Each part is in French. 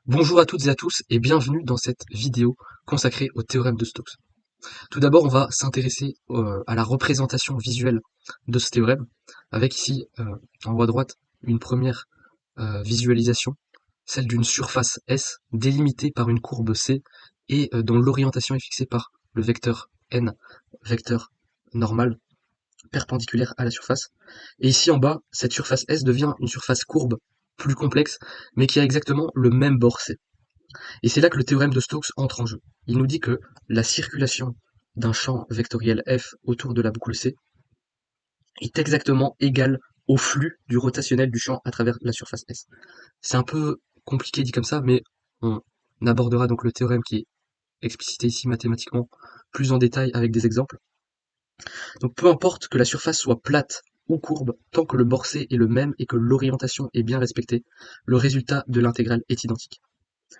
Bonjour à toutes et à tous et bienvenue dans cette vidéo consacrée au théorème de Stokes. Tout d'abord, on va s'intéresser à la représentation visuelle de ce théorème, avec ici, en haut à droite, une première visualisation, celle d'une surface S délimitée par une courbe C et dont l'orientation est fixée par le vecteur n, vecteur normal, perpendiculaire à la surface. Et ici en bas, cette surface S devient une surface courbe plus complexe, mais qui a exactement le même bord C. Et c'est là que le théorème de Stokes entre en jeu. Il nous dit que la circulation d'un champ vectoriel f autour de la boucle C est exactement égale au flux du rotationnel du champ à travers la surface S. C'est un peu compliqué dit comme ça, mais on abordera donc le théorème qui est explicité ici mathématiquement plus en détail avec des exemples. Donc peu importe que la surface soit plate ou courbe, tant que le bord C est le même et que l'orientation est bien respectée, le résultat de l'intégrale est identique.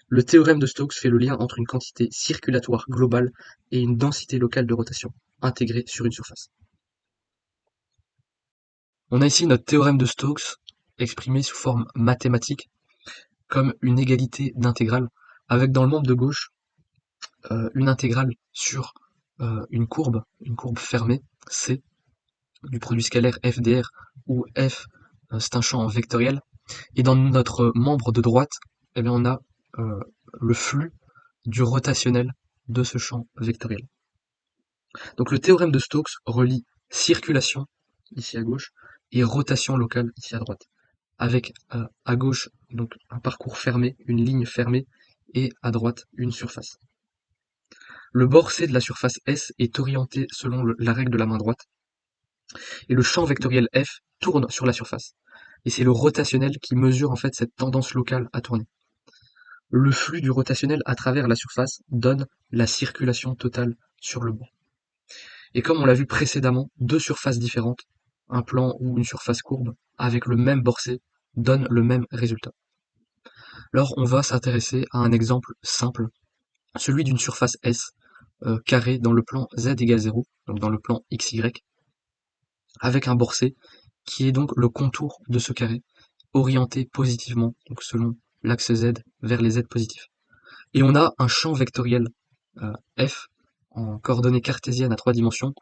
Le théorème de Stokes fait le lien entre une quantité circulatoire globale et une densité locale de rotation, intégrée sur une surface. On a ici notre théorème de Stokes, exprimé sous forme mathématique, comme une égalité d'intégrales, avec dans le membre de gauche une intégrale sur une courbe fermée, C, du produit scalaire f dr, où f c'est un champ vectoriel, et dans notre membre de droite, eh bien, on a le flux du rotationnel de ce champ vectoriel. Donc le théorème de Stokes relie circulation, ici à gauche, et rotation locale, ici à droite, avec à gauche donc un parcours fermé, une ligne fermée, et à droite une surface. Le bord C de la surface S est orienté selon la règle de la main droite, et le champ vectoriel F tourne sur la surface. Et c'est le rotationnel qui mesure en fait cette tendance locale à tourner. Le flux du rotationnel à travers la surface donne la circulation totale sur le bord. Et comme on l'a vu précédemment, deux surfaces différentes, un plan ou une surface courbe, avec le même bord C, donnent le même résultat. Alors on va s'intéresser à un exemple simple, celui d'une surface S carrée dans le plan Z égale 0, donc dans le plan XY, avec un bord C qui est donc le contour de ce carré, orienté positivement, donc selon l'axe Z vers les Z positifs. Et on a un champ vectoriel F en coordonnées cartésiennes à 3 dimensions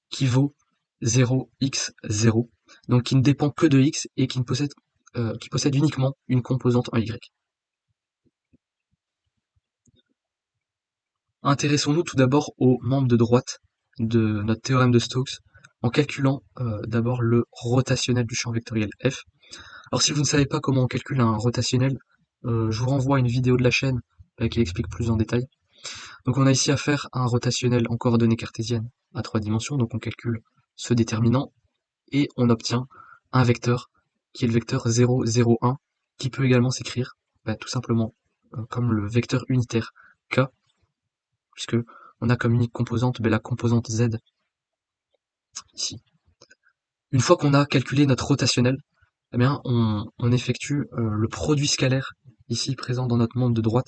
qui vaut 0, x, 0, donc qui ne dépend que de x et qui possède uniquement une composante en y. Intéressons-nous tout d'abord aux membres de droite de notre théorème de Stokes en calculant d'abord le rotationnel du champ vectoriel f. Alors si vous ne savez pas comment on calcule un rotationnel, je vous renvoie à une vidéo de la chaîne qui explique plus en détail. Donc on a ici à faire un rotationnel en coordonnées cartésiennes à 3 dimensions, donc on calcule ce déterminant et on obtient un vecteur qui est le vecteur 0, 0, 1, qui peut également s'écrire tout simplement comme le vecteur unitaire k, puisque on a comme unique composante la composante z ici. Une fois qu'on a calculé notre rotationnel, eh bien on effectue le produit scalaire ici présent dans notre membre de droite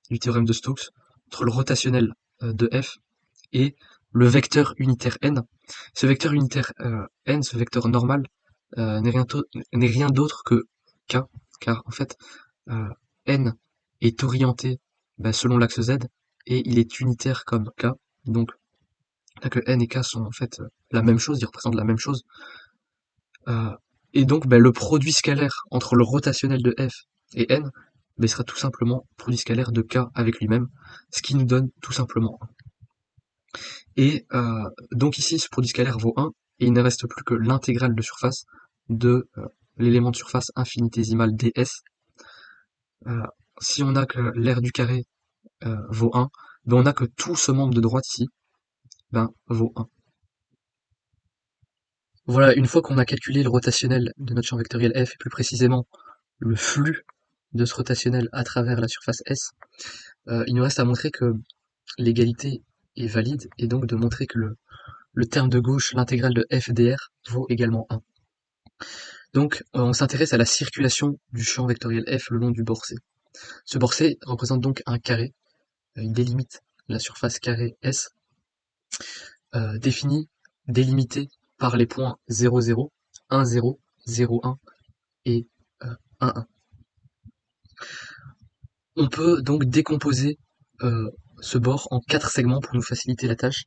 du théorème de Stokes entre le rotationnel de f et le vecteur unitaire n. Ce vecteur unitaire n, ce vecteur normal, n'est rien d'autre que k, car en fait n est orienté selon l'axe z et il est unitaire comme k, donc là que n et k sont en fait la même chose, ils représentent la même chose, et donc le produit scalaire entre le rotationnel de f et n sera tout simplement le produit scalaire de k avec lui-même, ce qui nous donne tout simplement 1. Et donc ici, ce produit scalaire vaut 1, et il ne reste plus que l'intégrale de surface de l'élément de surface infinitésimal ds. Si on a que l'aire du carré vaut 1, on a que tout ce membre de droite ici vaut 1. Voilà, une fois qu'on a calculé le rotationnel de notre champ vectoriel f, et plus précisément le flux de ce rotationnel à travers la surface S, il nous reste à montrer que l'égalité est valide, et donc de montrer que le terme de gauche, l'intégrale de f dr, vaut également 1. Donc on s'intéresse à la circulation du champ vectoriel f le long du bord C. Ce bord C représente donc un carré, il délimite la surface carrée S, délimitée par les points 0, 0, 1, 0, 0, 1 et 1, 1. On peut donc décomposer ce bord en 4 segments pour nous faciliter la tâche.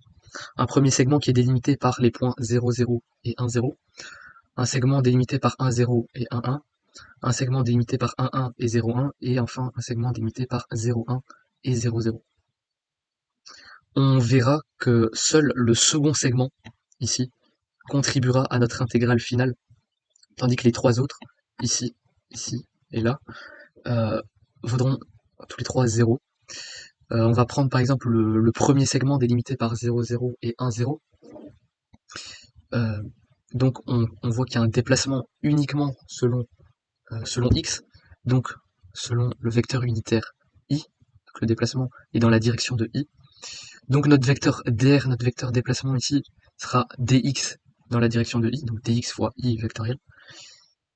Un premier segment qui est délimité par les points 0, 0 et 1, 0. Un segment délimité par 1, 0 et 1, 1. Un segment délimité par 1, 1 et 0, 1. Et enfin un segment délimité par 0, 1 et 0, 0. On verra que seul le second segment, ici, contribuera à notre intégrale finale, tandis que les trois autres, ici, ici et là, vaudront tous les trois 0. On va prendre par exemple le premier segment délimité par 0, 0 et 1, 0. Donc on voit qu'il y a un déplacement uniquement selon x, donc selon le vecteur unitaire i, donc le déplacement est dans la direction de i. Donc notre vecteur dr, notre vecteur déplacement ici, sera dx dans la direction de i, donc dx fois i vectoriel.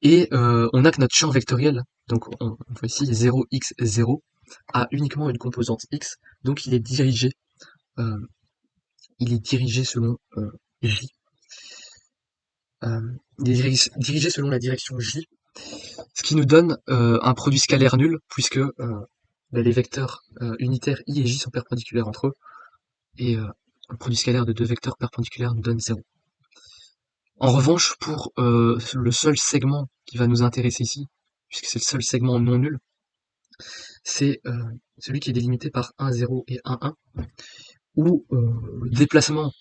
Et on a que notre champ vectoriel, donc on voit ici 0x0, a uniquement une composante x, donc il est dirigé selon j. Il est dirigé selon la direction j, ce qui nous donne un produit scalaire nul, puisque les vecteurs unitaires i et j sont perpendiculaires entre eux, et le produit scalaire de deux vecteurs perpendiculaires nous donne 0. En revanche, pour le seul segment qui va nous intéresser ici, puisque c'est le seul segment non nul, c'est celui qui est délimité par 1, 0 et 1, 1, où le déplacement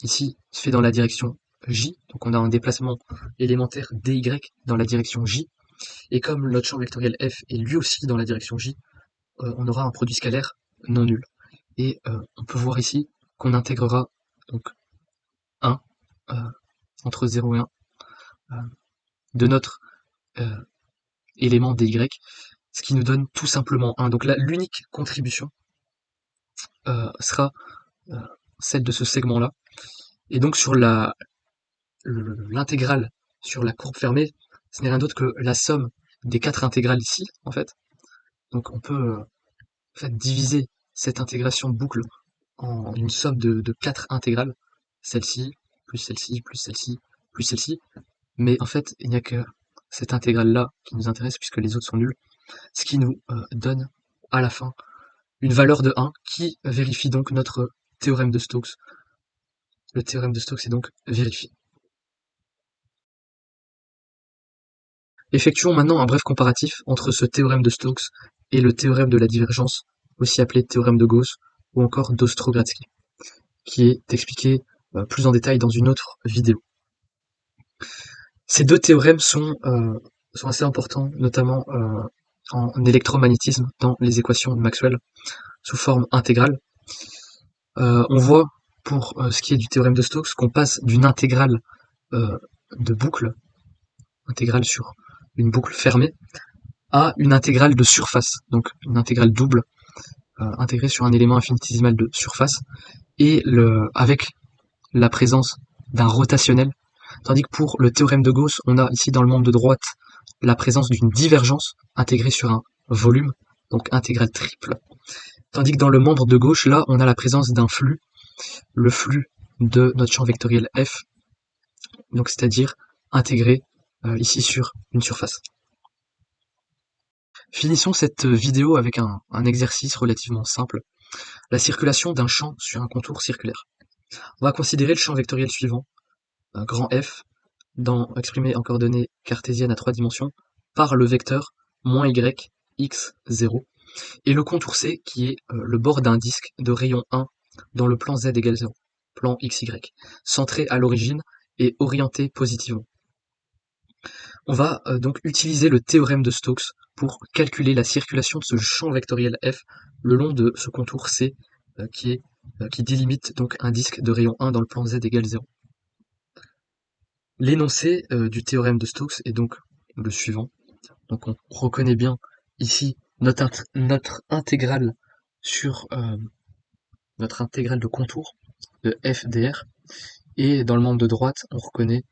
ici se fait dans la direction j, donc on a un déplacement élémentaire dy dans la direction j, et comme notre champ vectoriel f est lui aussi dans la direction j, on aura un produit scalaire non nul. Et on peut voir ici qu'on intégrera donc 1 entre 0 et 1 de notre élément dy, ce qui nous donne tout simplement 1. Donc là, l'unique contribution sera celle de ce segment-là. Et donc sur l'intégrale sur la courbe fermée, ce n'est rien d'autre que la somme des 4 intégrales ici, en fait. Donc on peut en fait, diviser cette intégration boucle en une somme de 4 intégrales, celle-ci, plus celle-ci, plus celle-ci, plus celle-ci. Mais en fait, il n'y a que cette intégrale-là qui nous intéresse puisque les autres sont nuls, ce qui nous donne à la fin une valeur de 1 qui vérifie donc notre théorème de Stokes. Le théorème de Stokes est donc vérifié. Effectuons maintenant un bref comparatif entre ce théorème de Stokes et le théorème de la divergence, aussi appelé théorème de Gauss ou encore d'Ostrogradski, qui est expliqué plus en détail dans une autre vidéo. Ces deux théorèmes sont assez importants, notamment en électromagnétisme dans les équations de Maxwell sous forme intégrale. On voit pour ce qui est du théorème de Stokes qu'on passe d'une intégrale de boucle, intégrale sur une boucle fermée, à une intégrale de surface, donc une intégrale double intégrée sur un élément infinitésimal de surface, et avec la présence d'un rotationnel, tandis que pour le théorème de Gauss, on a ici dans le membre de droite la présence d'une divergence intégrée sur un volume, donc intégrale triple, tandis que dans le membre de gauche, là, on a la présence d'un flux, le flux de notre champ vectoriel f, donc c'est-à-dire intégré ici sur une surface. Finissons cette vidéo avec un exercice relativement simple, la circulation d'un champ sur un contour circulaire. On va considérer le champ vectoriel suivant, grand F, exprimé en coordonnées cartésiennes à 3 dimensions, par le vecteur moins y, x, 0, et le contour C qui est le bord d'un disque de rayon 1 dans le plan z égale 0, plan xy, centré à l'origine et orienté positivement. On va donc utiliser le théorème de Stokes pour calculer la circulation de ce champ vectoriel f le long de ce contour C qui délimite donc un disque de rayon 1 dans le plan z égale 0. L'énoncé du théorème de Stokes est donc le suivant. Donc on reconnaît bien ici notre intégrale sur notre intégrale de contour de f dr, et dans le membre de droite on reconnaît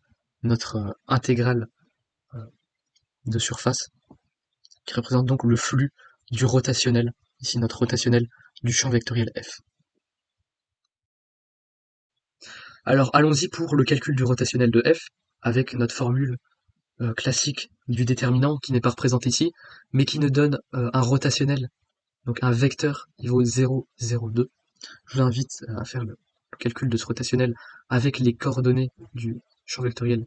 notre intégrale de surface qui représente donc le flux du rotationnel, ici notre rotationnel du champ vectoriel f. Alors allons-y pour le calcul du rotationnel de f avec notre formule classique du déterminant qui n'est pas représenté ici mais qui nous donne un rotationnel Donc un vecteur, il vaut 0, 0, 2. Je vous invite à faire le calcul de ce rotationnel avec les coordonnées du champ vectoriel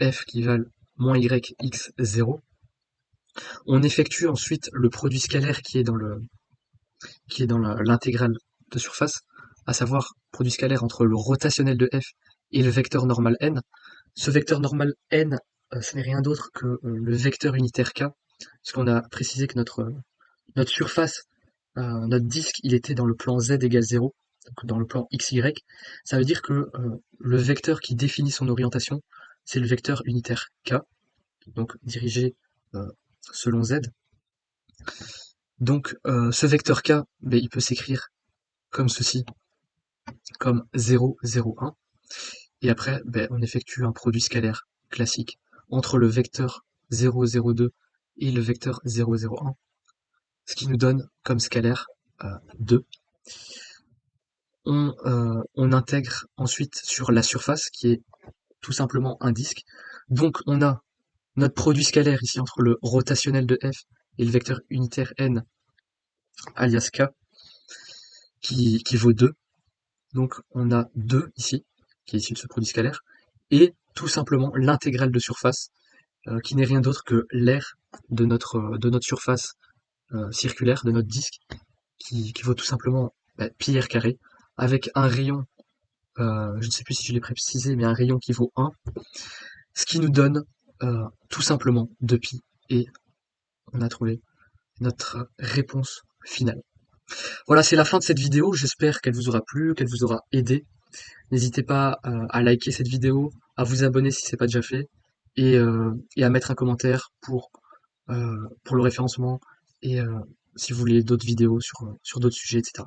f qui valent moins y x 0. On effectue ensuite le produit scalaire qui est dans l'intégrale de surface, à savoir produit scalaire entre le rotationnel de f et le vecteur normal n. Ce vecteur normal n, ce n'est rien d'autre que le vecteur unitaire k, parce qu'on a précisé que notre surface, notre disque, il était dans le plan z égale 0, donc dans le plan xy. Ça veut dire que le vecteur qui définit son orientation, c'est le vecteur unitaire k, donc dirigé selon z. Donc ce vecteur k, ben, il peut s'écrire comme ceci, comme 0, 0, 1. Et après, ben, on effectue un produit scalaire classique entre le vecteur 0, 0, 2 et le vecteur 0, 0, 1, ce qui nous donne comme scalaire 2. On intègre ensuite sur la surface, qui est tout simplement un disque. Donc on a notre produit scalaire ici entre le rotationnel de f et le vecteur unitaire n, alias k, qui vaut 2. Donc on a 2 ici, qui est issu de ce produit scalaire, et tout simplement l'intégrale de surface, qui n'est rien d'autre que l'aire de notre surface circulaire, de notre disque, qui vaut tout simplement pi r carré, avec un rayon, je ne sais plus si je l'ai précisé, mais un rayon qui vaut 1, ce qui nous donne tout simplement 2pi, et on a trouvé notre réponse finale. Voilà, c'est la fin de cette vidéo, j'espère qu'elle vous aura plu, qu'elle vous aura aidé. N'hésitez pas à liker cette vidéo, à vous abonner si ce n'est pas déjà fait, et à mettre un commentaire pour le référencement, et si vous voulez d'autres vidéos sur d'autres sujets, etc.